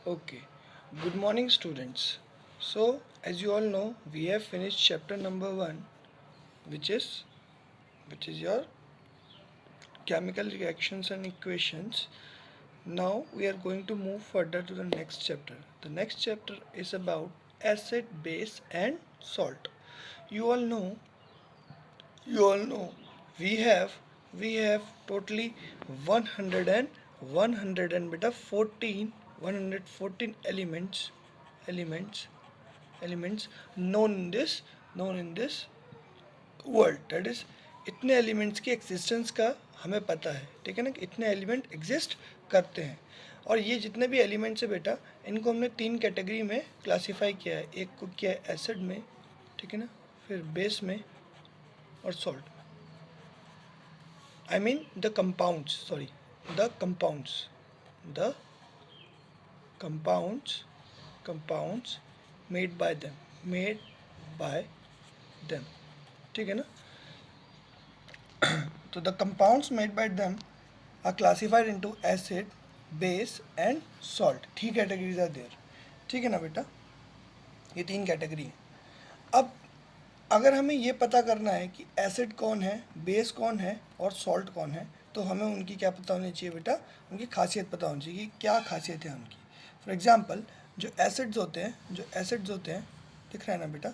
Okay, good morning, students. So, as you all know, we have finished chapter number 1, which is your chemical reactions and equations. Now we are going to move further to the next chapter. The next chapter is about acid, base, and salt. You all know, you all know, we have we have totally 100 and 100 and beta 14 114 elements elements known in this world that is इतने elements की existence का हमें पता है, ठीक है ना, कि इतने एलिमेंट एग्जिस्ट करते हैं। और ये जितने भी एलिमेंट्स है बेटा, इनको हमने 3 कैटेगरी में क्लासीफाई किया है। एक को किया है एसिड में, ठीक है ना, फिर बेस में और सॉल्ट में। I mean the compounds, sorry, the compounds the compounds compounds made by them, ठीक है ना। तो the compounds made by them are classified into acid, base and salt. 3 categories are there, ठीक है ना बेटा, ये 3 कैटेगरी है। अब अगर हमें ये पता करना है कि एसिड कौन है, बेस कौन है और सॉल्ट कौन है, तो हमें उनकी क्या पता होनी चाहिए बेटा, उनकी खासियत पता होनी चाहिए कि क्या खासियत है उनकी। फॉर एग्जांपल, जो एसिड्स होते हैं, दिख रहा है ना बेटा,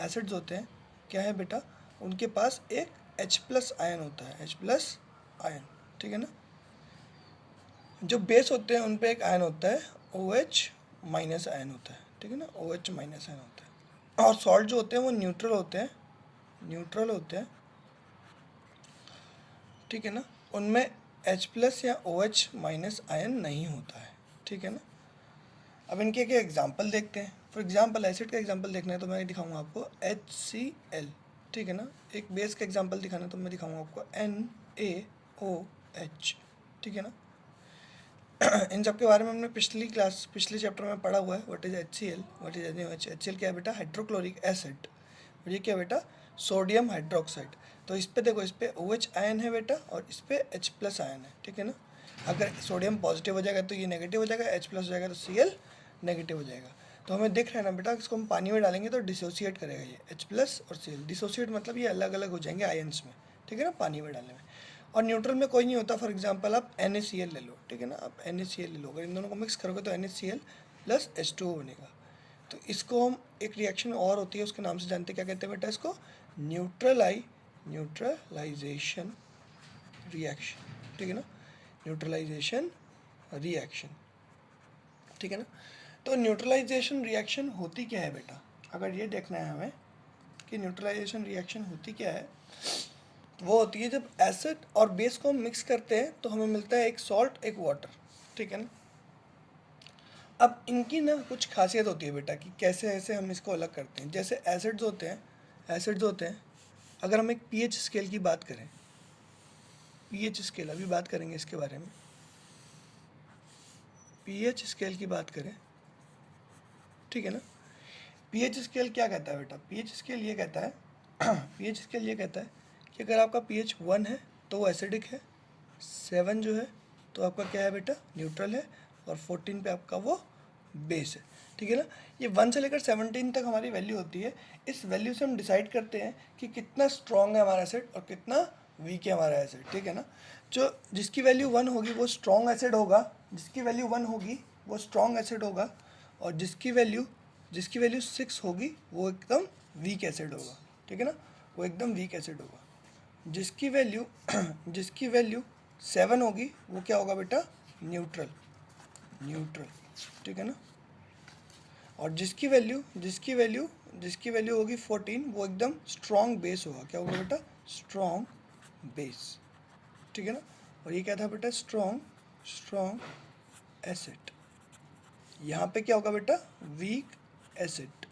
एसिड्स होते हैं, क्या है बेटा, उनके पास एक H+ आयन होता है, H+ आयन, ठीक है ना। जो बेस होते हैं उन पे एक आयन होता है, OH- आयन होता है, ठीक है ना, OH- आयन होता है। और सॉल्ट जो होते हैं वो न्यूट्रल होते हैं, ठीक है ना, उनमें H+ या OH- आयन नहीं होता है, ठीक है ना। अब इनके क्या एग्जाम्पल देखते हैं। फॉर एग्जाम्पल एसिड का एग्जाम्पल देखना है तो मैं दिखाऊंगा आपको HCl, ठीक है ना। एक बेस का एग्जाम्पल दिखाना है तो मैं दिखाऊंगा आपको NaOH, ठीक है ना। इन सब के बारे में हमने पिछले चैप्टर में पढ़ा हुआ है। What is HCl, what is NaOH। HCl क्या है बेटा, हाइड्रोक्लोरिक एसिड, और ये क्या है बेटा, सोडियम हाइड्रोक्साइड। तो इस पे देखो, इस पे OH आयन है बेटा और इस पे H+ आयन है, ठीक है ना। अगर सोडियम पॉजिटिव हो जाएगा तो ये नेगेटिव हो जाएगा, H+ हो जाएगा तो Cl नेगेटिव हो जाएगा। तो हमें दिख रहा है ना बेटा, इसको हम पानी में डालेंगे तो डिसोसिएट करेगा ये H+ और Cl। डिसोसिएट मतलब ये अलग अलग हो जाएंगे आयन्स में, ठीक है ना, पानी में डालने में। और न्यूट्रल में कोई नहीं होता। फॉर एग्जांपल आप NaCl ले लो, ठीक है ना, आप NaCl ले लो, अगर इन दोनों को मिक्स करोगे तो NaCl + H2O बनेगा। तो इसको हम एक रिएक्शन और होती है, उसके नाम से जानते हैं, क्या कहते हैं बेटा, इसको न्यूट्रलाइजेशन रिएक्शन, ठीक है ना, न्यूट्रलाइजेशन रिएक्शन, ठीक है ना। तो न्यूट्रलाइजेशन रिएक्शन होती क्या है बेटा, अगर ये देखना है हमें कि न्यूट्रलाइजेशन रिएक्शन होती क्या है, वो होती है जब एसिड और बेस को हम मिक्स करते हैं तो हमें मिलता है एक सॉल्ट, एक वाटर, ठीक है ना। अब इनकी ना कुछ खासियत होती है बेटा कि कैसे ऐसे हम इसको अलग करते हैं। जैसे एसिड्स होते हैं, अगर हम एक पीएच स्केल की बात करें, पीएच स्केल अभी बात करेंगे इसके बारे में, पीएच स्केल की बात करें, ठीक है ना। पीएच स्केल क्या कहता है बेटा, पीएच स्केल ये कहता है पीएच स्केल ये कहता है कि अगर आपका पीएच 1 है तो वो एसिडिक है, 7 जो है तो आपका क्या है बेटा, न्यूट्रल है, और 14 पे आपका वो बेस है, ठीक है ना। ये 1 से लेकर 17 तक हमारी वैल्यू होती है। इस वैल्यू से हम डिसाइड करते हैं कि कितना स्ट्रॉन्ग है हमारा एसिड और कितना वीक है हमारा एसिड, ठीक है ना। जो जिसकी वैल्यू 1 होगी वो स्ट्रॉन्ग एसिड होगा, जिसकी वैल्यू 1 होगी वो स्ट्रॉन्ग एसिड होगा, और जिसकी वैल्यू 6 होगी वो एकदम वीक एसिड होगा, ठीक है ना, वो एकदम वीक एसिड होगा। जिसकी वैल्यू जिसकी वैल्यू 7 होगी वो क्या होगा बेटा, न्यूट्रल, ठीक है ना। और जिसकी वैल्यू होगी 14 वो एकदम स्ट्रॉन्ग बेस होगा, क्या होगा बेटा, स्ट्रॉन्ग बेस, ठीक है ना। और ये क्या था बेटा, स्ट्रॉन्ग एसिड। यहाँ पे क्या होगा बेटा, वीक एसिड।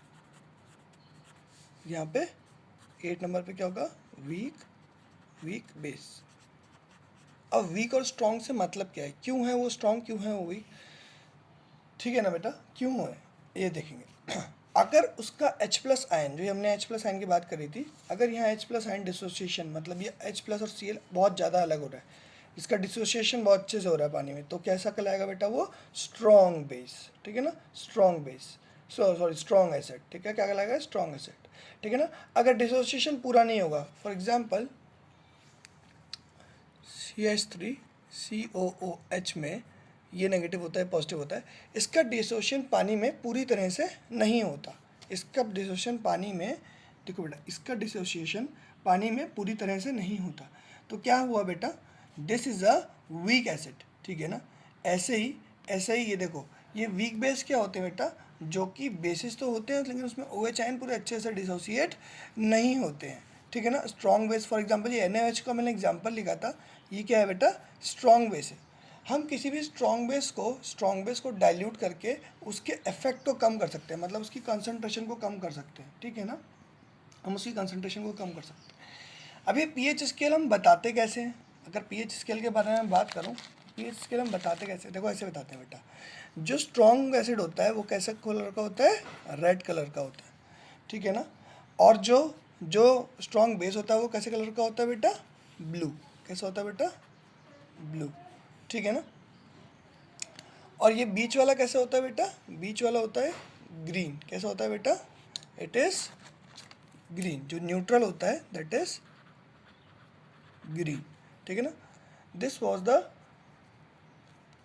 यहाँ पे 8 नंबर पे क्या होगा, वीक बेस। अब वीक और स्ट्रॉन्ग से मतलब क्या है, क्यों है वो स्ट्रॉन्ग, क्यों है वो वीक, ठीक है ना बेटा, क्यों है ये देखेंगे। अगर उसका H+ आयन, जो हमने H+ आयन की बात करी थी, अगर यहाँ H+ आयन डिसोसिएशन, मतलब ये H+ और Cl बहुत ज़्यादा अलग हो रहा है, इसका डिसोसिएशन बहुत अच्छे से हो रहा है पानी में, तो कैसा कहलाएगा बेटा वो? स्ट्रॉन्ग बेस, ठीक है ना, strong base, sorry strong acid, ठीक है, क्या कहलाएगा? स्ट्रॉन्ग एसिड, ठीक है ना। अगर डिसोसिएशन पूरा नहीं होगा, फॉर एग्जाम्पल CH3COOH में ये नेगेटिव होता है, पॉजिटिव होता है, इसका डिसोसिएशन पानी में पूरी तरह से नहीं होता। इसका डिसोसिएशन पानी में, देखो बेटा, इसका डिसोसिएशन पानी में पूरी तरह से नहीं होता, तो क्या हुआ बेटा? This is a weak acid, ठीक है ना। ऐसे ही ये देखो, ये वीक बेस क्या होते हैं बेटा? जो कि बेसिस तो होते हैं लेकिन उसमें OH आयन पूरे अच्छे से डिसोसिएट नहीं होते हैं, ठीक है ना। स्ट्रॉन्ग बेस, फॉर एग्जांपल ये NaOH का मैंने एग्जांपल लिखा था, ये क्या है बेटा? स्ट्रॉन्ग बेस है। हम किसी भी स्ट्रॉन्ग बेस को डाइल्यूट करके उसके इफेक्ट को कम कर सकते हैं, मतलब उसकी कंसंट्रेशन को कम कर सकते हैं, ठीक है ना, हम उसकी कंसंट्रेशन को कम कर सकते हैं। अब ये pH स्केल हम बताते कैसे हैं? अगर pH स्केल के बारे में बात करूँ, pH स्केल हम बताते कैसे? देखो ऐसे बताते हैं बेटा, जो स्ट्रॉन्ग एसिड होता है वो कैसे कलर का होता है? रेड कलर का होता है, ठीक है ना। और जो स्ट्रॉन्ग बेस होता है वो कैसे कलर का होता है बेटा? ब्लू, कैसा होता है बेटा? ब्लू, ठीक है ना। और ये बीच वाला कैसा होता है बेटा? बीच वाला होता है ग्रीन, कैसा होता है बेटा? It is green. जो न्यूट्रल होता है दैट इज ग्रीन, ठीक है ना। This was the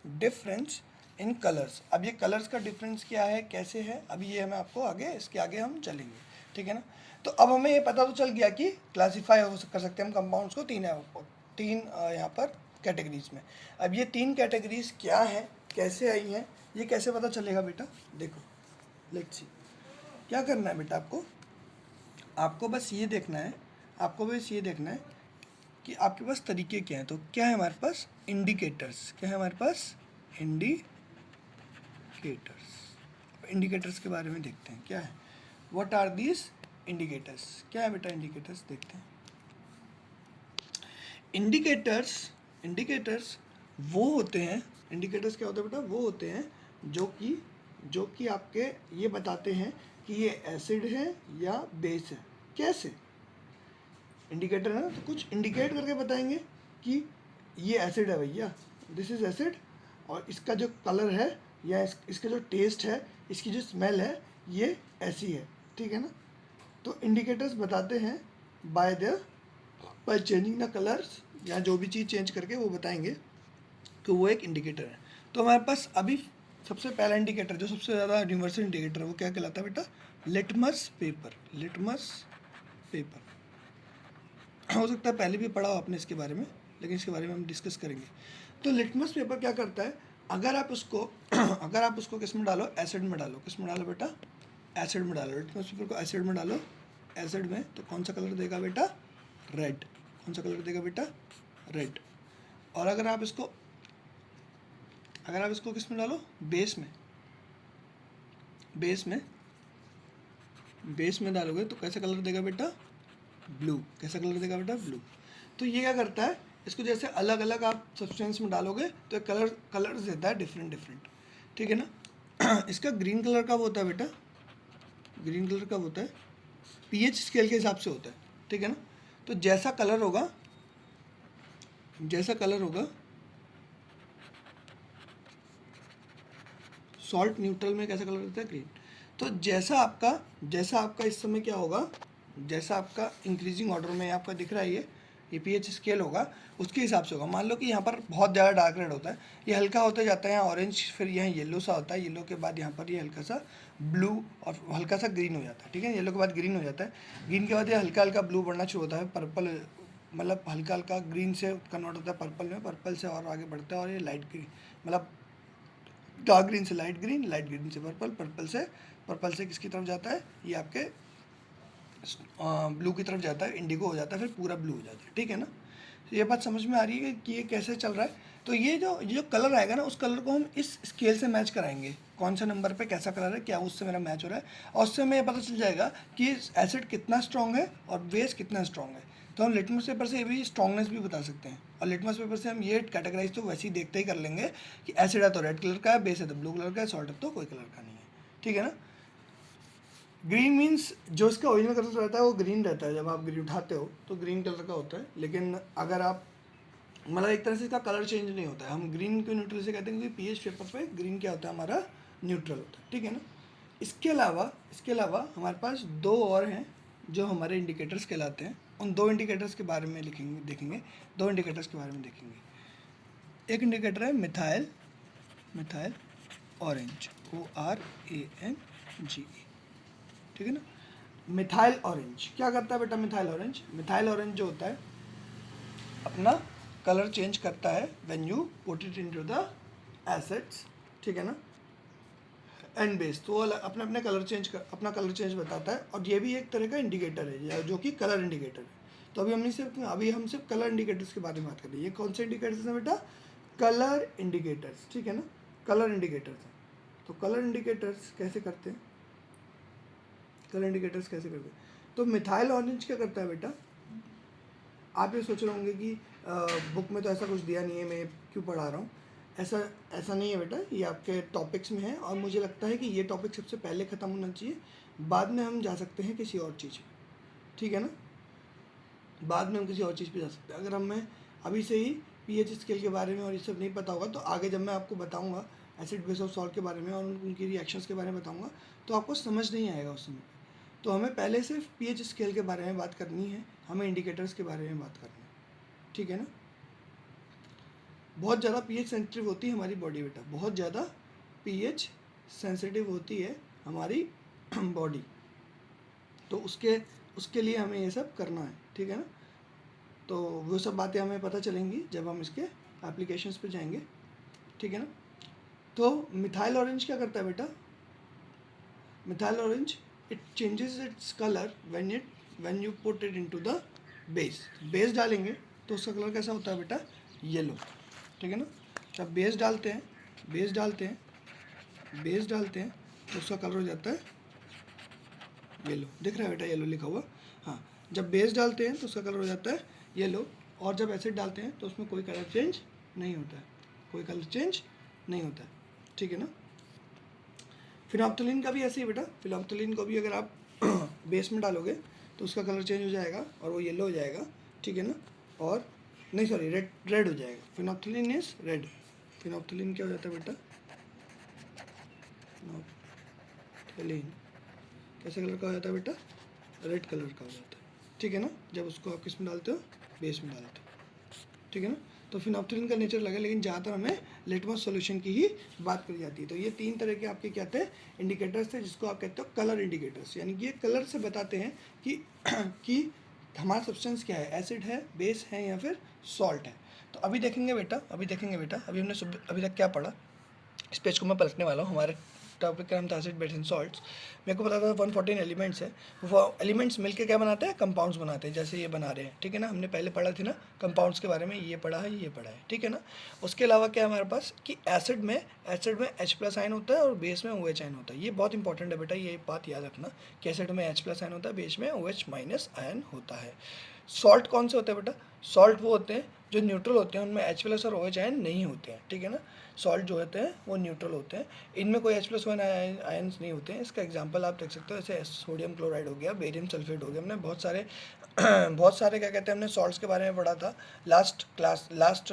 difference in colours. अब ये कलर्स का डिफरेंस क्या है, कैसे है, अभी ये हमें आपको आगे, इसके आगे हम चलेंगे, ठीक है ना। तो अब हमें ये पता तो चल गया कि क्लासीफाई कर सकते हैं हम कंपाउंड्स को तीन यहाँ पर कैटेगरीज में। अब ये तीन कैटेगरीज क्या हैं, कैसे आई हैं, ये कैसे पता चलेगा बेटा? देखो, लेट्स सी, क्या करना है बेटा आपको बस ये देखना है, कि आपके पास तरीके क्या हैं। तो क्या है हमारे पास? इंडिकेटर्स। क्या है हमारे पास? इंडिकेटर्स के बारे में देखते हैं क्या है। What are these indicators? क्या है बेटा इंडिकेटर्स? देखते हैं। इंडिकेटर्स वो होते हैं, इंडिकेटर्स क्या होते हैं बेटा? वो होते हैं जो कि आपके ये बताते हैं कि ये एसिड है या बेस है। कैसे? इंडिकेटर है ना, तो कुछ इंडिकेट करके बताएंगे कि ये एसिड है भैया, दिस इज एसिड, और इसका जो कलर है या इसका जो टेस्ट है, इसकी जो स्मेल है, ये ऐसी है, ठीक है ना। तो इंडिकेटर्स बताते हैं बाय चेंजिंग द कलर्स, या जो भी चीज़ चेंज करके वो बताएंगे कि वो एक इंडिकेटर है। तो हमारे पास अभी सबसे पहला इंडिकेटर, जो सबसे ज़्यादा यूनिवर्सल इंडिकेटर है, वो क्या कहलाता है बेटा? Litmus paper. हो सकता है पहले भी पढ़ा हो आपने इसके बारे में, लेकिन इसके बारे में हम डिस्कस करेंगे। तो लिटमस पेपर क्या करता है? अगर आप उसको किस में डालो? एसिड में डालो। किस में डालो बेटा? एसिड में डालो। लिटमस पेपर को एसिड में डालो, एसिड में, तो कौन सा कलर देगा बेटा? रेड। कौन सा कलर देगा बेटा? रेड। और अगर आप इसको किस में डालो? बेस में डालोगे तो कैसा कलर देगा बेटा? ब्लू। कैसा कलर देगा बेटा? ब्लू। तो ये क्या करता है, इसको जैसे अलग अलग आप सब्सटेंस में डालोगे तो कलर देता है डिफरेंट, ठीक है ना। इसका ग्रीन कलर कब होता है बेटा? ग्रीन कलर कब होता है? pH स्केल के हिसाब से होता है, ठीक है ना। तो जैसा कलर होगा सॉल्ट न्यूट्रल में कैसा कलर रहता है? ग्रीन। तो जैसा आपका इस समय क्या होगा, जैसा आपका इंक्रीजिंग ऑर्डर में आपका दिख रहा है ये pH स्केल होगा, उसके हिसाब से होगा। मान लो कि यहाँ पर बहुत ज़्यादा डार्क रेड होता है, ये हल्का होते जाता है यहाँ ऑरेंज, फिर यहाँ येलो सा होता है, येलो के बाद यहाँ पर ये हल्का सा ब्लू और हल्का सा ग्रीन हो जाता है, ठीक है। येलो के बाद ग्रीन हो जाता है, ग्रीन के बाद ये हल्का हल्का ब्लू बढ़ना शुरू होता है, पर्पल, मतलब हल्का हल्का ग्रीन से कन्वर्ट होता है पर्पल में, पर्पल से और आगे बढ़ता है और ये लाइट ग्रीन, मतलब डार्क ग्रीन से लाइट ग्रीन से पर्पल से किसकी तरफ जाता है? ये आपके ब्लू की तरफ जाता है, इंडिगो हो जाता है, फिर पूरा ब्लू हो जाता है, ठीक है ना। ये बात समझ में आ रही है कि ये कैसे चल रहा है। तो ये जो कलर आएगा ना, उस कलर को हम इस स्केल से मैच कराएंगे, कौन सा नंबर पे कैसा कलर है, क्या उससे मेरा मैच हो रहा है, और उससे हमें ये पता चल जाएगा कि एसिड कितना स्ट्रॉन्ग है और बेस कितना स्ट्रॉन्ग है। तो हम लिटमस पेपर से ये भी स्ट्रॉन्गनेस भी बता सकते हैं, और लिटमस पेपर से हम ये कैटेगराइज तो वैसे ही देखते ही कर लेंगे कि एसिड है तो रेड कलर का है, बेस है तो ब्लू कलर का है, सॉल्ट है तो कोई कलर का नहीं है, ठीक है ना। ग्रीन मीन्स जो इसका ओरिजिनल कलर रहता है वो ग्रीन रहता है, जब आप ग्रीन उठाते हो तो ग्रीन कलर का होता है, लेकिन अगर आप मतलब एक तरह से इसका कलर चेंज नहीं होता है। हम ग्रीन को न्यूट्रल से कहते हैं क्योंकि पीएच पेपर पे ग्रीन क्या होता है हमारा, न्यूट्रल होता है, ठीक है ना। इसके अलावा हमारे पास दो और हैं जो हमारे इंडिकेटर्स कहलाते हैं। उन दो इंडिकेटर्स के बारे में देखेंगे। दो इंडिकेटर्स के बारे में देखेंगे। एक इंडिकेटर है मिथाइल ऑरेंज, ORANGE, ठीक है ना। मिथाइल ऑरेंज क्या करता है बेटा? मिथाइल ऑरेंज जो होता है अपना कलर चेंज करता है when you put it into the acids, ठीक है ना, एंड बेस। तो वो अपने अपने अपना कलर चेंज बताता है, और ये भी एक तरह का इंडिकेटर है जो कि कलर इंडिकेटर है। तो अभी हम सिर्फ कलर इंडिकेटर्स के बारे में बात कर रहे हैं। ये कौन से इंडिकेटर्स हैं बेटा? कलर इंडिकेटर्स, ठीक है ना, कलर इंडिकेटर्स हैं। तो कलर इंडिकेटर्स कैसे करते हैं? तो मिथाइल ऑरेंज क्या करता है बेटा? आप ये सोच रहे होंगे कि बुक में तो ऐसा कुछ दिया नहीं है, मैं क्यों पढ़ा रहा हूँ। ऐसा नहीं है बेटा, ये आपके टॉपिक्स में है, और मुझे लगता है कि ये टॉपिक सबसे पहले ख़त्म होना चाहिए, बाद में हम जा सकते हैं किसी और चीज़ पे, ठीक है ना। बाद में हम किसी और चीज़ पे जा सकते हैं। अगर हमें अभी से ही पीएच स्केल के बारे में और ये सब नहीं पता होगा, तो आगे जब मैं आपको बताऊँगा एसिड बेस ऑफ सॉल्ट के बारे में और उनकी रिएक्शंस के बारे में बताऊँगा, तो आपको समझ नहीं आएगा उस समय। तो हमें पहले सिर्फ पीएच स्केल के बारे में बात करनी है, हमें इंडिकेटर्स के बारे में बात करनी है, ठीक है ना। बहुत ज़्यादा पीएच सेंसिटिव होती है हमारी बॉडी बेटा, बहुत ज़्यादा पीएच सेंसिटिव होती है हमारी बॉडी। तो उसके लिए हमें ये सब करना है, ठीक है ना। तो वो सब बातें हमें पता चलेंगी जब हम इसके एप्लीकेशंस पे जाएंगे, ठीक है ना। तो मिथाइल ऑरेंज क्या करता है बेटा? Methyl orange it changes its colour when you put it into the base डालेंगे तो उसका कलर कैसा होता है बेटा? येलो, ठीक है ना। जब बेस डालते हैं तो उसका कलर हो जाता है येलो। दिख रहा है बेटा येलो लिखा हुआ? हाँ, जब बेस डालते हैं तो उसका कलर हो जाता है येलो, और जब एसिड डालते हैं तो उसमें कोई कलर चेंज नहीं होता है, ठीक है ना। फिनोप्थलीन का भी ऐसे ही बेटा, फिनोप्थलीन को भी अगर आप बेस में डालोगे तो उसका कलर चेंज हो जाएगा और वो येलो हो जाएगा, ठीक है ना। और नहीं सॉरी रेड हो जाएगा। Phenolphthalein is red. फिनोप्थलीन क्या हो जाता है बेटा? फिनोप्थलीन कैसे कलर का हो जाता है बेटा? रेड कलर का हो जाता है, ठीक है ना, जब उसको आप किस में डालते हो? बेस में डालते हो, ठीक है ना। तो फिनोप्थलीन का नेचर लगा, लेकिन ज़्यादातर हमें लिटमस सॉल्यूशन की ही बात करी जाती है। तो ये तीन तरह के आपके क्या थे? इंडिकेटर्स थे, जिसको आप कहते हो कलर इंडिकेटर्स, यानी कि ये कलर से बताते हैं कि हमारा सब्सटेंस क्या है, एसिड है, बेस है, या फिर सॉल्ट है। तो अभी देखेंगे बेटा अभी हमने अभी तक क्या पढ़ा। इस पेज को मैं पलटने वाला हूँ। हमारे टॉपिक का नाम था एसिड बेस एंड सॉल्ट्स। मेरे को पता था 114 एलिमेंट्स है, वो एलिमेंट्स मिलके क्या बनाते हैं? कंपाउंड्स बनाते हैं, जैसे ये बना रहे हैं, ठीक है ना। हमने पहले पढ़ा थी ना कंपाउंड्स के बारे में, ये पढ़ा है, ठीक है ना। उसके अलावा क्या है हमारे पास कि एसिड में H+ आयन होता है और बेस में OH आयन होता है। ये बहुत इंपॉर्टेंट है बेटा, ये बात याद रखना कि एसिड में H+ आयन होता है, बेस में OH- आयन होता है। सॉल्ट कौन से होते हैं बेटा? सॉल्ट वो होते हैं जो न्यूट्रल होते हैं, उनमें H+ और OH आयन नहीं होते हैं, ठीक है ना। सॉल्ट जो होते हैं वो न्यूट्रल होते हैं, इनमें कोई H+ आयन्स नहीं होते हैं। इसका एग्जांपल आप देख सकते हो, जैसे सोडियम क्लोराइड हो गया, बेरियम सल्फेट हो गया। हमने बहुत सारे क्या कहते हैं, हमने सॉल्ट्स के बारे में पढ़ा था लास्ट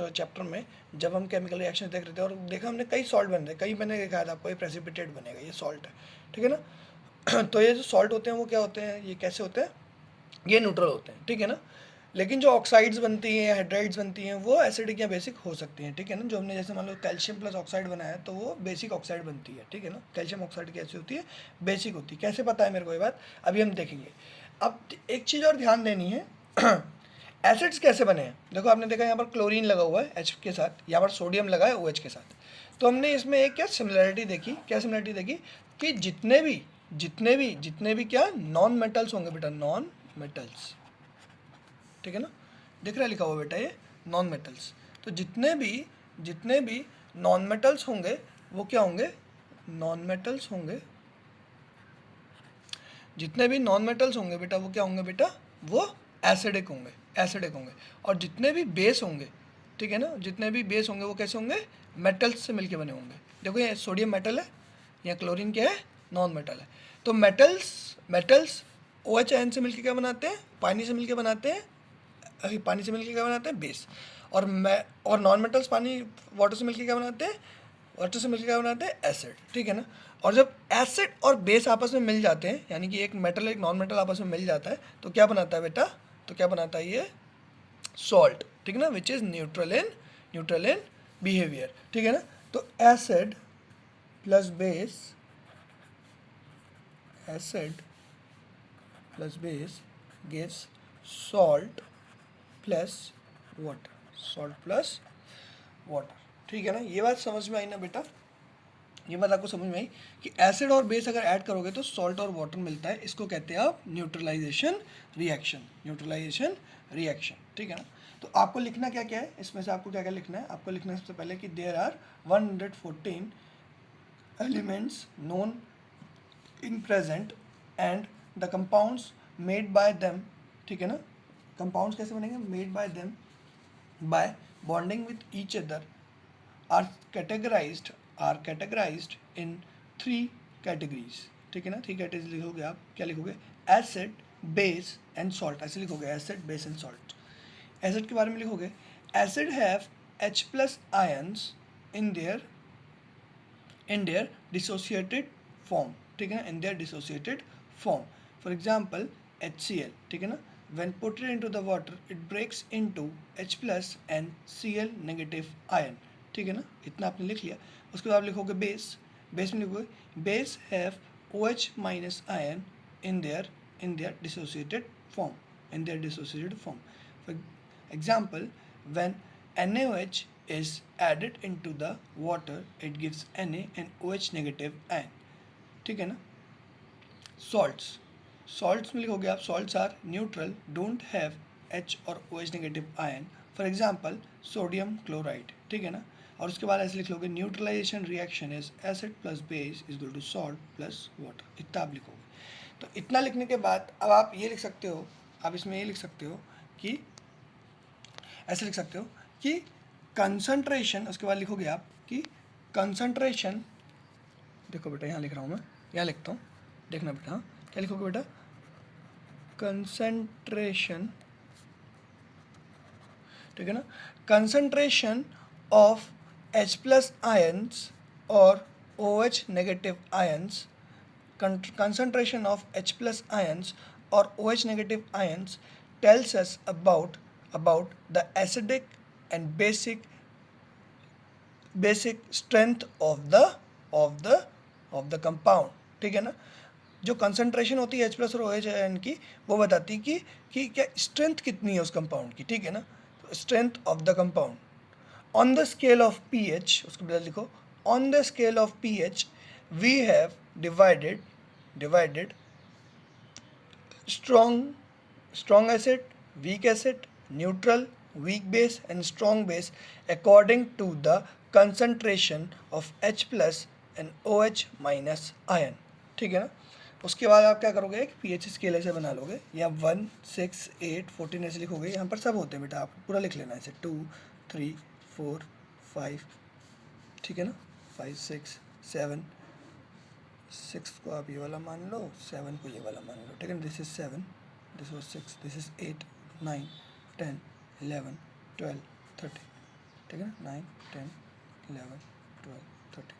चैप्टर में, जब हम केमिकल रिएक्शन देख रहे थे, और देखा हमने कई सॉल्ट बन रहे, कई मैंने दिखाया था आपको, ये प्रेसिपिटेट बनेगा, ये सॉल्ट है, ठीक है ना। तो ये जो सॉल्ट होते हैं वो क्या होते हैं, ये कैसे होते हैं? ये न्यूट्रल होते हैं, ठीक है ना। लेकिन जो ऑक्साइड्स बनती हैं, हाइड्राइड्स बनती हैं, वो एसिडिक या बेसिक हो सकती हैं, ठीक है ना। जो हमने जैसे मान लो कैल्शियम प्लस ऑक्साइड बनाया है, तो वो बेसिक ऑक्साइड बनती है, ठीक है ना। कैल्शियम ऑक्साइड कैसे होती है? बेसिक होती है। कैसे पता है मेरे को ये बात? अभी हम देखेंगे। अब एक चीज़ और ध्यान देनी है, एसिड्स कैसे बने हैं? देखो आपने देखा यहाँ पर क्लोरीन लगा हुआ है H के साथ, यहाँ पर सोडियम लगा है OH के साथ। तो हमने इसमें एक क्या सिमिलरिटी देखी कि जितने भी क्या नॉन मेटल्स होंगे बेटा, नॉन मेटल्स, ठीक है ना। दिख रहा है लिखा हुआ बेटा ये नॉन मेटल्स। तो जितने भी नॉन मेटल्स होंगे वो क्या होंगे? नॉन मेटल्स होंगे। जितने भी नॉन मेटल्स होंगे बेटा वो क्या होंगे बेटा? वो एसिडिक होंगे। और जितने भी बेस होंगे, ठीक है ना, जितने भी बेस होंगे वो कैसे होंगे? मेटल्स से मिलके बने होंगे। देखो ये सोडियम मेटल है, या क्लोरीन क्या है? नॉन मेटल है। तो मेटल्स OH आयन से मिलके क्या बनाते हैं? पानी से मिलके क्या बनाते हैं? बेस। और नॉन मेटल्स पानी वाटर से मिलकर क्या बनाते हैं, वाटर से मिलकर क्या बनाते हैं, एसिड, ठीक है ना। और जब एसिड और बेस आपस में मिल जाते हैं, यानी कि एक मेटल एक नॉन मेटल आपस में मिल जाता है, तो क्या बनाता है बेटा, तो क्या बनाता है ये, सॉल्ट, ठीक है ना, which is neutral in behaviour, ठीक है ना। तो acid plus base, acid plus base gives salt plus water, salt plus water, ठीक है ना। ये बात समझ में आई ना बेटा, ये बात आपको समझ में आई कि एसिड और बेस अगर ऐड करोगे तो सॉल्ट और वाटर मिलता है, इसको कहते हैं आप न्यूट्रलाइजेशन रिएक्शन, न्यूट्रलाइजेशन रिएक्शन, ठीक है ना। तो आपको लिखना क्या क्या है, इसमें से आपको क्या क्या लिखना है, आपको लिखना है सबसे पहले कि there are 114 elements known in present and the compounds made by them, ठीक है ना। कंपाउंड्स कैसे बनेंगे, made by them by bonding with each other are categorized in 3 categories, ठीक है ना। 3 कैटेगरीज लिखोगे आप, क्या लिखोगे, एसिड बेस एंड सॉल्ट, ऐसे लिखोगे, acid base and salt. Acid के बारे में लिखोगे, acid have H plus ions in their dissociated form, ठीक है ना, in their dissociated form. For example HCl, ठीक है ना, when put it into the water it breaks into H plus and Cl negative ion, ठीक है ना, इतना आपने लिख लिया। उसके बाद आप लिखोगे बेस, बेस में लिखोगे base have OH minus ion in their dissociated form, in their dissociated form. For example when NaOH is added into the water it gives Na and OH negative ion, ठीक है ना। Salts, salts में लिखोगे आप, salts are neutral, don't have H और OH negative ion, for example sodium chloride, ठीक है ना। और उसके बाद ऐसे लिख लोगे neutralization reaction is acid plus base is equal to salt plus water, इतना आप लिखोगे। तो इतना लिखने के बाद अब आप ये लिख सकते हो, आप इसमें ये लिख सकते हो कि ऐसे लिख सकते हो कि कंसंट्रेशन, उसके बाद लिखोगे आप कि कंसंट्रेशन, देखो बेटा यहाँ लिख रहा हूँ मैं, यहाँ लिखता हूँ, देखना बेटा, हाँ क्या लिखोगे बेटा, कंसंट्रेशन, ठीक है ना, concentration of H plus ions और OH negative ions, concentration of H plus ions or OH negative ions tells us about the acidic and basic strength of the compound, ठीक है ना। जो कंसंट्रेशन होती है H प्लस और OH ion की, वो बताती है कि क्या स्ट्रेंथ कितनी है उस कंपाउंड की, ठीक है ना। Strength of the compound on the scale of pH, उसको बदल लिखो, on the scale of pH we have divided strong acid, weak acid, neutral, weak base and strong base according to the concentration of H plus and OH minus ion, ठीक है ना। उसके बाद आप क्या करोगे, एक pH स्केल ऐसे बना लोगे, या 1, 6, 8, 14 ऐसे लिखोगे, यहाँ पर सब होते हैं बेटा, आप पूरा लिख लेना ऐसे 2, 3, 4, 5, ठीक है ना, 5, 6, 7, 6 को आप ये वाला मान लो, 7 को ये वाला मान लो, ठीक है ना। This is 7, this was 6, this is 8, 9, 10, 11, 12, 13, ठीक है ना, 9, 10, 11, 12, 13,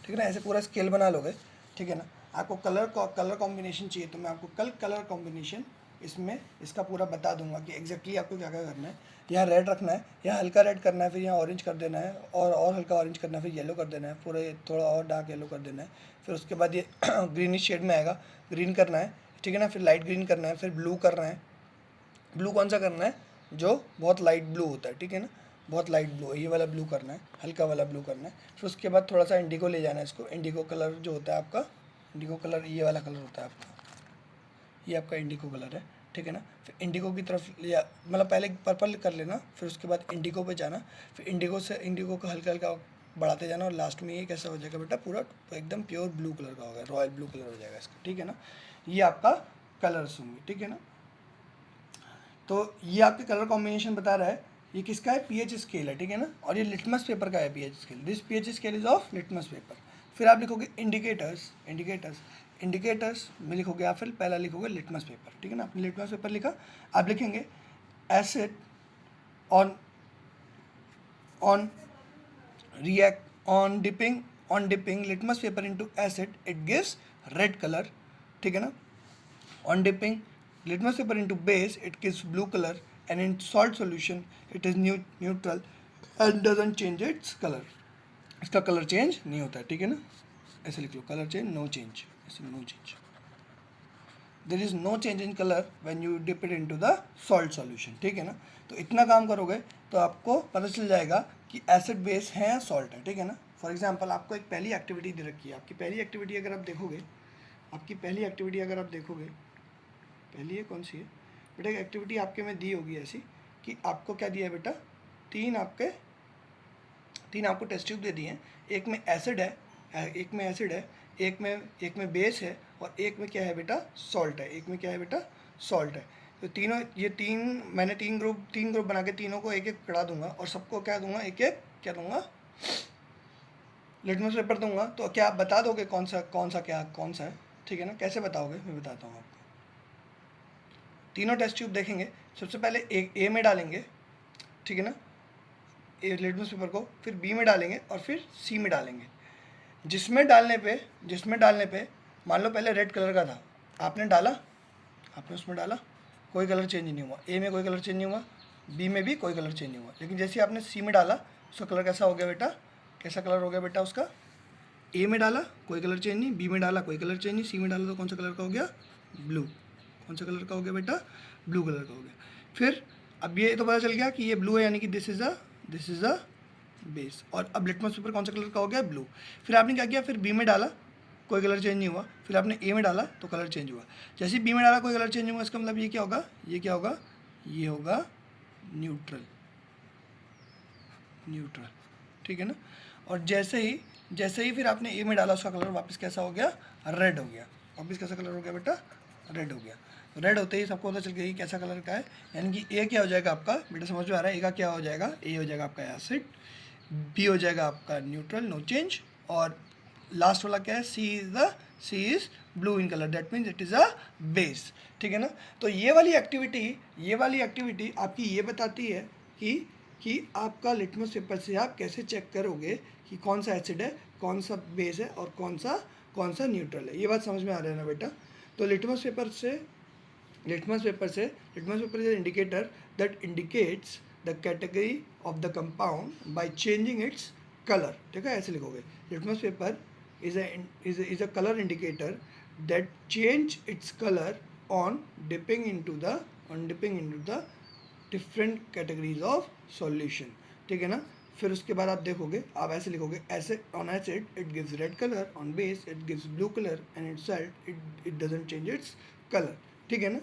ठीक है ना। ऐसे पूरा स्केल बना लोगे, ठीक है ना। आपको कलर कॉम्बिनेशन चाहिए तो मैं आपको कल कलर कॉम्बिनेशन इसमें इसका पूरा बता दूंगा कि एग्जैक्टली आपको क्या क्या करना है। यहाँ रेड रखना है, यहाँ हल्का रेड करना है, फिर यहाँ ऑरेंज कर देना है, और हल्का ऑरेंज करना है, फिर येलो कर देना है, पूरा थोड़ा और डार्क येलो कर देना है, फिर उसके बाद ये ग्रीनिश शेड में आएगा, ग्रीन करना है, ठीक है ना, फिर लाइट ग्रीन करना है, फिर ब्लू करना है। ब्लू कौन सा करना है, जो बहुत लाइट ब्लू होता है, ठीक है ना, बहुत लाइट ब्लू, ये वाला ब्लू करना है, हल्का वाला ब्लू करना है। फिर उसके बाद थोड़ा सा इंडिगो ले जाना है, इसको इंडिगो कलर जो होता है आपका, इंडिगो कलर ये वाला कलर होता है आपका, ये आपका इंडिगो कलर है, ठीक है ना। फिर इंडिगो की तरफ लिया, मतलब पहले पर्पल कर लेना, फिर उसके बाद इंडिगो पे जाना, फिर इंडिगो से इंडिगो को हल्का हल्का बढ़ाते जाना, और लास्ट में ये कैसा हो जाएगा बेटा, पूरा एकदम प्योर ब्लू कलर का होगा, रॉयल ब्लू कलर हो जाएगा इसका, ठीक है ना। ये आपका कलर्स होंगे, ठीक है ना। तो ये आपके कलर कॉम्बिनेशन बता रहा है, ये किसका है, पीएच स्केल है, ठीक है ना। और ये लिटमस पेपर का है pH scale, this pH scale is of litmus paper. फिर आप लिखोगे इंडिकेटर्स में लिखोगे आप, फिर पहला लिखोगे लिटमस पेपर, ठीक है ना। आपने लिटमस पेपर लिखा, आप लिखेंगे acid on on react on dipping litmus paper into acid it gives red color, ठीक है ना. On dipping litmus paper into base it gives blue color, and in salt solution it is neutral and doesn't change its color. इसका colour change नहीं होता है, ठीक है ना. ऐसे लिख लो, कलर चेंज नो चेंज, ऐसे no change. There is no change in colour when you dip it into the salt solution, ठीक है ना. तो इतना काम करोगे तो आपको पता चल जाएगा कि एसिड बेस है या सॉल्ट है, ठीक है ना. फॉर एग्जांपल आपको एक पहली एक्टिविटी दे रखी है. आपकी पहली एक्टिविटी अगर आप देखोगे, पहली है कौन सी है बेटा, एक एक्टिविटी आपके में दी होगी ऐसी कि आपको क्या दिया है बेटा, तीन आपको टेस्ट ट्यूब दे दिए हैं. एक में एसिड है, एक में बेस है, और एक में क्या है बेटा, सॉल्ट है, सॉल्ट है. तो मैंने तीन ग्रुप बना के तीनों को एक एक पढ़ा दूंगा, और सबको क्या दूंगा, एक एक क्या दूंगा, लिटमस पेपर दूंगा. तो क्या आप बता दोगे कौन सा है, ठीक है ना. कैसे बताओगे, मैं बताता हूँ आपको. तीनों टेस्ट ट्यूब देखेंगे, सबसे पहले एक ए में डालेंगे, ठीक है ना, ए लिटमस पेपर को, फिर बी में डालेंगे और फिर सी में डालेंगे. जिसमें डालने पे मान लो पहले रेड कलर का था, आपने उसमें डाला, कोई कलर चेंज नहीं हुआ. ए में कोई कलर चेंज नहीं हुआ, बी में भी कोई कलर चेंज नहीं हुआ. लेकिन जैसे आपने सी में डाला, उसका कलर कैसा हो गया बेटा, कैसा कलर हो गया बेटा उसका. ए में डाला कोई कलर चेंज नहीं, बी में डाला कोई कलर चेंज नहीं, सी में डाला तो कौन सा कलर का हो गया, ब्लू. कौन सा कलर का हो गया बेटा, ब्लू कलर का हो गया. फिर अब ये तो पता चल गया कि ये ब्लू है, यानी कि दिस इज़ अ बेस. और अब लिटमस पेपर कौन सा कलर का हो गया, ब्लू. फिर आपने क्या किया, फिर बी में डाला, कोई कलर चेंज नहीं हुआ. फिर आपने ए में डाला तो कलर चेंज हुआ. जैसे ही बी में डाला कोई कलर चेंज हुआ, इसका मतलब ये क्या होगा, ये होगा न्यूट्रल, ठीक है ना. और जैसे ही फिर आपने ए में डाला, उसका कलर वापस कैसा हो गया, रेड हो गया. वापस कैसा कलर हो गया बेटा, रेड हो गया. रेड होते ही सबको पता चल गया कि कैसा कलर का है, यानी कि ए क्या हो जाएगा आपका बेटा, समझ में आ रहा है. ए का क्या हो जाएगा, ए हो जाएगा आपका एसिड, बी हो जाएगा आपका न्यूट्रल, नो चेंज, और लास्ट वाला क्या है, C is blue in colour, that means it is a base, ठीक है ना. तो ये वाली एक्टिविटी आपकी ये बताती है कि आपका लिटमस पेपर से आप कैसे चेक करोगे कि कौन सा एसिड है, कौन सा बेस है, और कौन सा न्यूट्रल है. ये बात समझ में आ रहा है ना बेटा. तो litmus paper is an indicator that indicates the category of the compound by changing its colour, ठीक है. ऐसे लिखोगे, litmus paper is a color indicator that change its color on dipping into the different categories of solution, ठीक है ना. फिर उसके बाद आप देखोगे, आप ऐसे लिखोगे, ऐसे on acid it gives red color, on base it gives blue color, and in salt it doesn't change its color, ठीक है ना.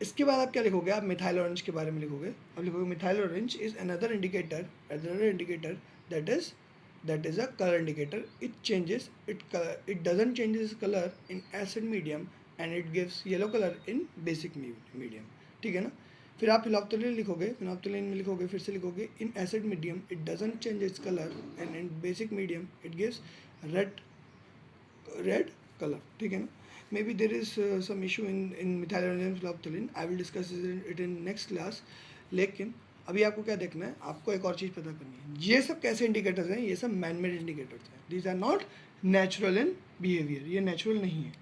इसके बाद आप क्या लिखोगे, आप मिथाइल ऑरेंज के बारे में लिखोगे. आप लिखोगे methyl orange is another indicator that is a color indicator. It doesn't change its color in acid medium, and it gives yellow color in basic medium, ठीक है ना. फिर आप फिनोल्फ्थालीन में लिखोगे, फिर से लिखोगे, in acid medium it doesn't change its color, and in basic medium it gives red color, ठीक है ना. Maybe there is some issue in methyl and phenolphthalein. I will discuss it in next class. लेकिन अभी आपको क्या देखना है, आपको एक और चीज़ पता करनी है. ये सब कैसे इंडिकेटर्स हैं, ये सब मैन मेड इंडिकेटर्स हैं. These are not natural in behaviour, ये नेचुरल नहीं है.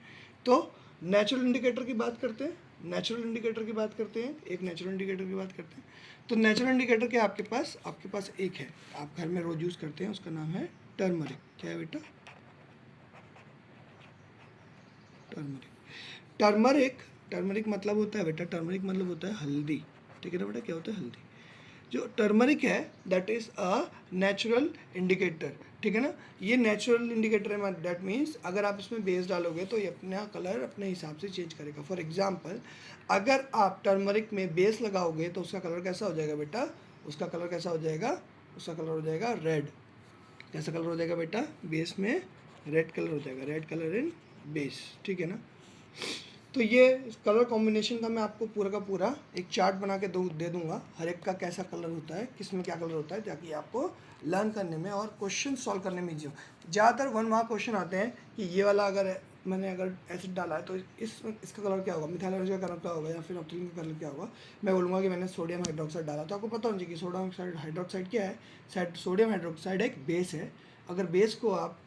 तो नेचुरल इंडिकेटर की बात करते हैं, एक नेचुरल इंडिकेटर की बात करते हैं. तो नेचुरल इंडिकेटर क्या आपके पास एक है, आप घर में रोज यूज़ करते हैं, उसका नाम है टर्मरिक. क्या है बेटा, टर्मरिक मतलब होता है बेटा, हल्दी, ठीक है ना बेटा. क्या होता है, हल्दी. जो टर्मरिक है that is a natural indicator, ठीक है ना. ये नेचुरल इंडिकेटर है, दैट मीन्स अगर आप इसमें बेस डालोगे तो ये अपना कलर अपने हिसाब से चेंज करेगा. फॉर एग्जांपल, अगर आप टर्मरिक में बेस लगाओगे तो उसका कलर कैसा हो जाएगा बेटा, उसका कलर हो जाएगा रेड. कैसा कलर हो जाएगा बेटा, बेस में रेड कलर हो जाएगा, रेड कलर इन बेस, ठीक है ना. तो ये कलर कॉम्बिनेशन का मैं आपको पूरा का पूरा एक चार्ट बना के दे दूंगा, हर एक का कैसा कलर होता है, किस में क्या कलर होता है, ताकि आपको लर्न करने में और क्वेश्चन सॉल्व करने में ईजी हो. ज़्यादातर 1 मार्क क्वेश्चन आते हैं कि ये वाला अगर मैंने अगर एसिड डाला है तो इसका कलर क्या होगा, मिथाइल हाइड्रोक्साइड का कलर क्या होगा, या फिर फिनोप्थिलीन का कलर क्या होगा। मैं बोलूँगा कि मैंने सोडियम हाइड्रोक्साइड डाला, तो आपको पता होना चाहिए कि सोडियम हाइड्रोक्साइड क्या है। सोडियम हाइड्रोक्साइड एक बेस है। अगर बेस को आप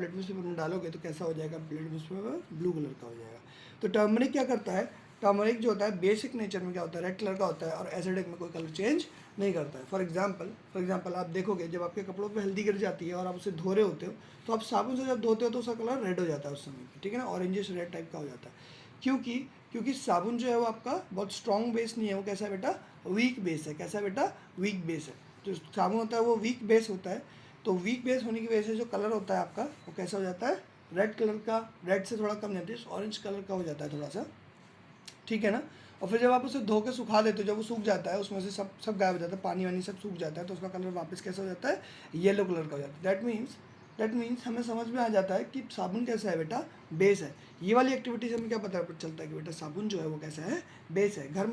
लिटमस पेपर में डालोगे तो कैसा हो जाएगा, लिटमस पेपर ब्लू कलर का हो जाएगा। तो टर्मरिक क्या करता है, टर्मरिक जो होता है बेसिक नेचर में क्या होता है, रेड कलर का होता है, और एसिडिक में कोई कलर चेंज नहीं करता है। फॉर एग्जाम्पल आप देखोगे जब आपके कपड़ों पे हल्दी गिर जाती है और आप उसे धो रहे होते हो, तो आप साबुन से जब धोते हो तो उसका कलर रेड हो जाता है उस समय पे, ठीक है ना, ऑरेंजिश रेड टाइप का हो जाता है। क्योंकि साबुन जो है वो आपका बहुत स्ट्रॉन्ग बेस नहीं है, वो कैसा है बेटा, वीक बेस है। कैसा है बेटा, वीक बेस है। जो साबुन होता है वो वीक बेस होता है, तो वीक बेस होने की वजह से जो कलर होता है आपका वो कैसा हो जाता है, रेड कलर का, रेड से थोड़ा कम जाती है, ऑरेंज कलर का हो जाता है थोड़ा सा, ठीक है ना। और फिर जब आप उसे धो के सुखा देते हो, जब वो सूख जाता है उसमें से सब गायब हो जाता है, पानी वानी सब सूख जाता है, तो उसका कलर वापस कैसा हो जाता है, येलो कलर का हो जाता है। दैट मीन्स हमें समझ में आ जाता है कि साबुन कैसा है बेटा, बेस है। ये वाली एक्टिविटी से हमें क्या पता चलता है कि बेटा साबुन जो है वो कैसा है, बेस है। घर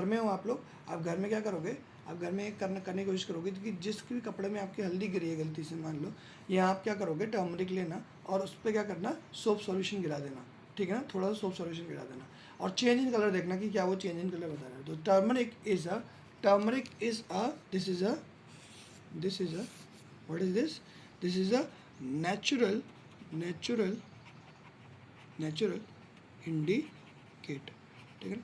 में हो आप लोग, आप घर में क्या करोगे, आप घर में करने की कोशिश करोगे कि जिस भी कपड़े में आपकी हल्दी गिरी है गलती से मान लो, या आप क्या करोगे, टर्मरिक लेना और उस पर क्या करना, सोप सॉल्यूशन गिरा देना, ठीक है ना, थोड़ा सा सोप सॉल्यूशन गिरा देना, और चेंज इन कलर देखना कि क्या वो चेंज इन कलर बता रहा है। तो turmeric is a this is a what is this is a natural indicator, ठीक है ना।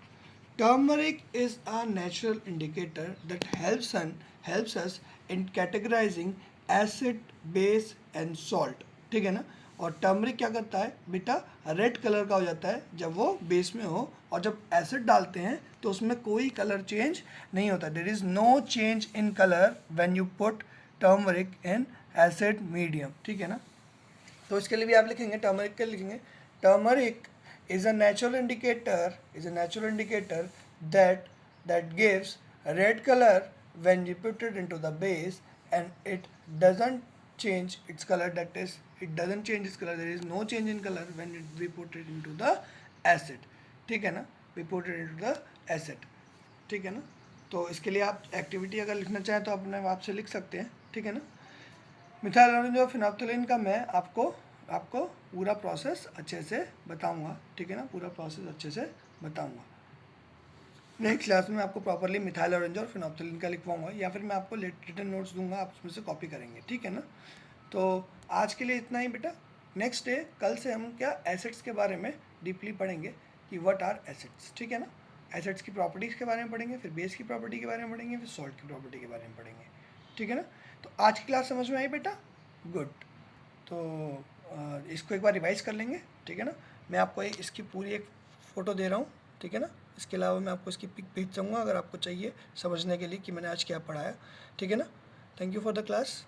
Turmeric is a natural indicator that helps us in categorising acid, base and salt, ठीक है ना। और टर्मरिक क्या करता है बेटा, रेड कलर का हो जाता है जब वो बेस में हो, और जब एसिड डालते हैं तो उसमें कोई कलर चेंज नहीं होता। There is no change in colour when you put turmeric in acid medium, ठीक है ना। तो इसके लिए भी आप लिखेंगे, टर्मरिक के लिखेंगे, turmeric is a natural indicator that gives red color when you put it into the base, and it doesn't change its color, that is it doesn't change its color, there is no change in color when we put it into the acid, ठीक है ना, we put it into the acid, ठीक है ना। तो इसके लिए आप एक्टिविटी अगर लिखना चाहें तो अपने आप से लिख सकते हैं, ठीक है ना। मिथाइल ऑरेंज और फिनोप्थिलीन का मैं आपको पूरा प्रोसेस अच्छे से बताऊंगा, ठीक है ना, पूरा प्रोसेस अच्छे से बताऊंगा। नेक्स्ट क्लास में आपको प्रॉपरली मिथाइल ऑरेंज और फिनोप्थिलीन का लिखवाऊंगा, या फिर मैं आपको रिटन नोट्स दूंगा, आप उसमें से कॉपी करेंगे, ठीक है ना। तो आज के लिए इतना ही बेटा। नेक्स्ट डे कल से हम क्या एसिड्स के बारे में डीपली पढ़ेंगे कि व्हाट आर एसिड्स, ठीक है ना। एसिड्स की प्रॉपर्टीज़ के बारे में पढ़ेंगे, फिर बेस की प्रॉपर्टी के बारे में पढ़ेंगे, फिर सॉल्ट की प्रॉपर्टी के बारे में पढ़ेंगे, ठीक है ना। तो आज की क्लास समझ में आई बेटा, गुड। तो इसको एक बार रिवाइज कर लेंगे, ठीक है ना। मैं आपको इसकी पूरी एक फ़ोटो दे रहा हूँ, ठीक है ना। इसके अलावा मैं आपको इसकी पिक भेज दूँगा अगर आपको चाहिए समझने के लिए कि मैंने आज क्या पढ़ाया, ठीक है ना। Thank you for the class.